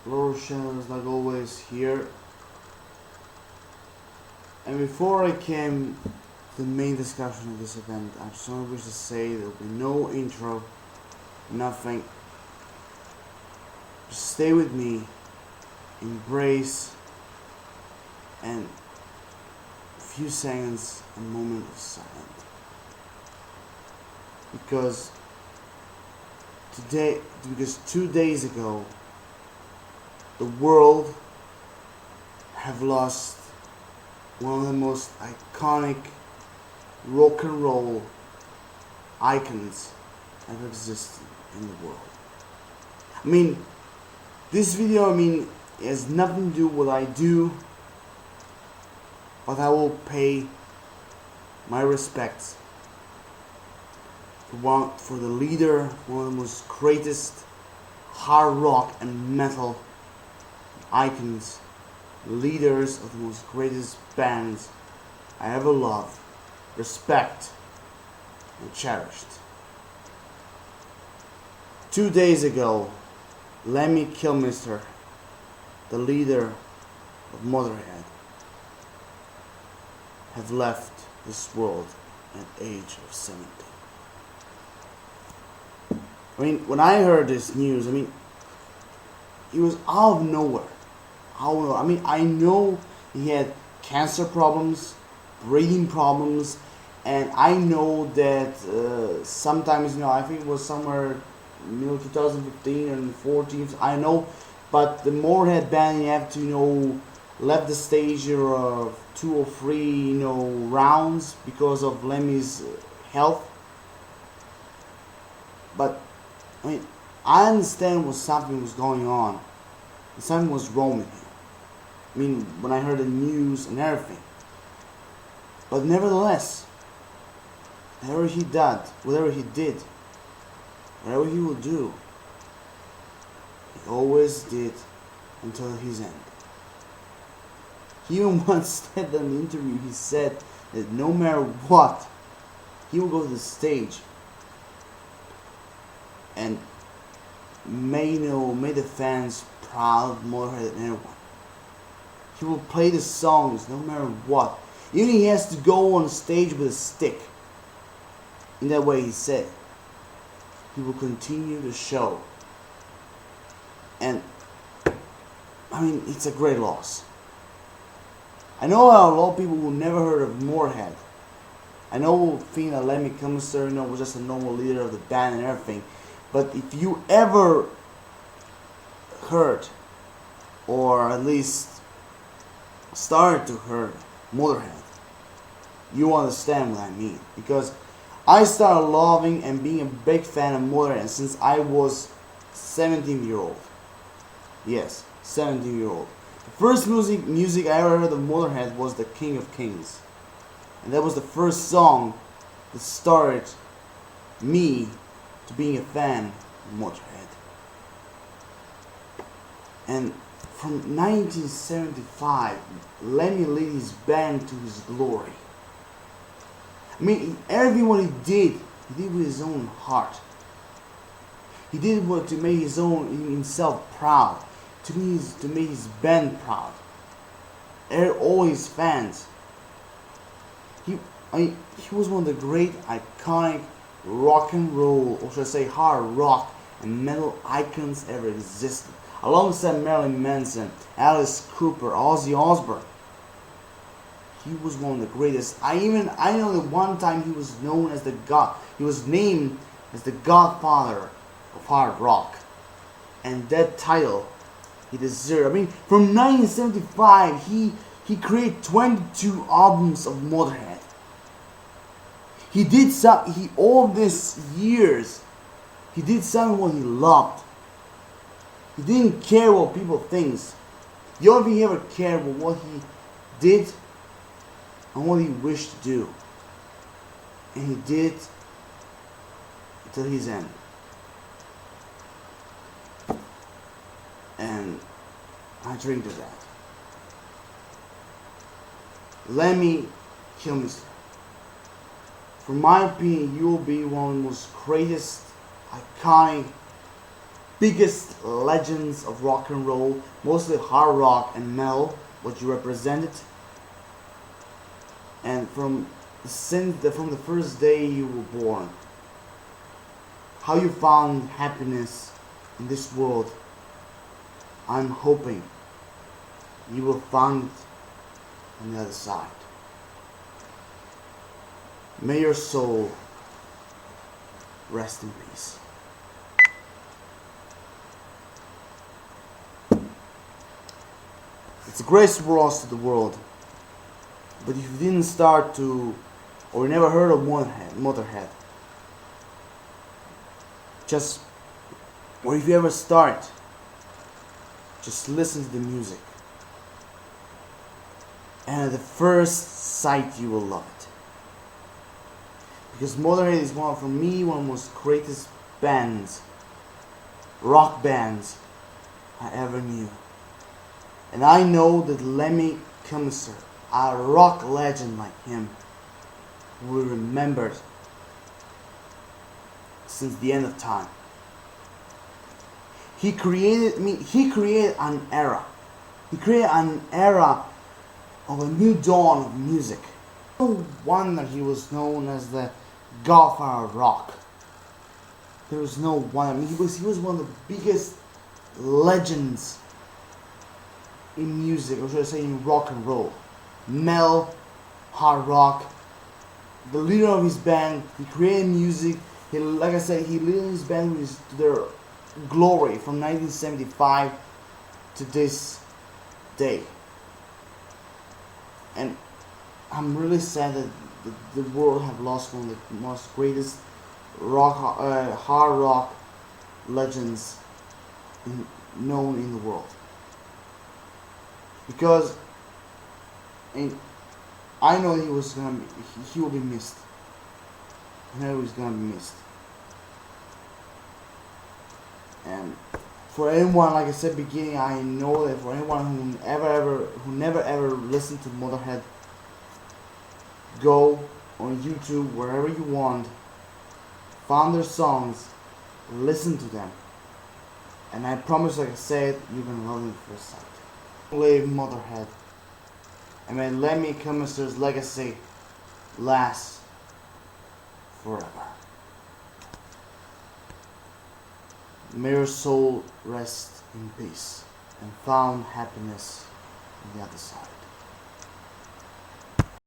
Lower channels like always here. And before I came to the main discussion of this event, I just want to say there will be no intro, nothing. Just stay with me, embrace, and a few seconds, a moment of silence. Because 2 days ago, the world have lost one of the most iconic rock and roll icons ever existed in the world. I mean, this video, has nothing to do with what I do, but I will pay my respects for the leader, one of the most greatest hard rock and metal icons, leaders of the most greatest bands I ever loved, respect, and cherished. 2 days ago, Lemmy Kilmister, the leader of Motorhead, have left this world at the age of 70. When I heard this news, it was out of nowhere. I know he had cancer problems, breathing problems, and I know that sometimes, I think it was somewhere, 2015 and 14, I know, but the Motorhead band, you have to, left the stage 2 or 3, rounds because of Lemmy's health. But I understand something was going on. Something was wrong with him. When I heard the news and everything. But nevertheless, whatever he did, whatever he will do, he always did until his end. He even once said in an interview, he said that no matter what, he will go to the stage and may the fans proud of Motorhead than anyone. He will play the songs no matter what. Even he has to go on stage with a stick. In that way, he said, he will continue the show. And it's a great loss. I know a lot of people who never heard of Motorhead. I know think that Lemmy Kilmister, was just a normal leader of the band and everything. But if you ever heard, or at least started to hear Motorhead, you understand what I mean. Because I started loving and being a big fan of Motorhead since I was 17-year-old. Yes, 17-year-old. The first music I ever heard of Motorhead was The King of Kings. And that was the first song that started me to being a fan of Motorhead. And from 1975, Lemmy led his band to his glory. Everything what he did with his own heart. He did what to make himself proud, to make his band proud, and all his fans. He was one of the great iconic rock and roll, or should I say hard rock and metal icons ever existed. Alongside Marilyn Manson, Alice Cooper, Ozzy Osbourne. He was one of the greatest. I know that one time he was named as the Godfather of hard rock. And that title he deserved. From 1975 he created 22 albums of Motorhead. All these years, he did something what he loved. He didn't care what people think. The only thing he ever cared was what he did and what he wished to do. And he did until his end. And I drink to that. Lemmy Kilmister. From my opinion, you will be one of the most greatest, iconic biggest legends of rock and roll, mostly hard rock and metal, what you represented. And from the first day you were born, how you found happiness in this world, I'm hoping you will find it on the other side. May your soul rest in peace. It's a great loss to the world, but if you didn't start to, or you never heard of Motorhead, just, or if you ever start, just listen to the music, and at the first sight you will love it. Because Motorhead is for me, one of the most greatest bands, rock bands I ever knew. And I know that Lemmy Kilmister, a rock legend like him, will be remembered since the end of time. He created an era. He created an era of a new dawn of music. No wonder he was known as the godfather of rock. There was no wonder. I mean, he was one of the biggest legends in music, or should I say in rock and roll. Metal, hard rock. The leader of his band, he created music. Like I said, he led his band to their glory from 1975 to this day. And I'm really sad that the world have lost one of the most greatest hard rock legends known in the world. Because I know he will be missed. I know he's gonna be missed. And for anyone, like I said beginning, I know that for anyone who never ever listened to Motorhead, go on YouTube, wherever you want, find their songs, listen to them, and I promise, like I said, you're gonna love them at first sight. Leave Motorhead. I mean, Lemmy Kilmister's legacy lasts forever. May your soul rest in peace and found happiness on the other side.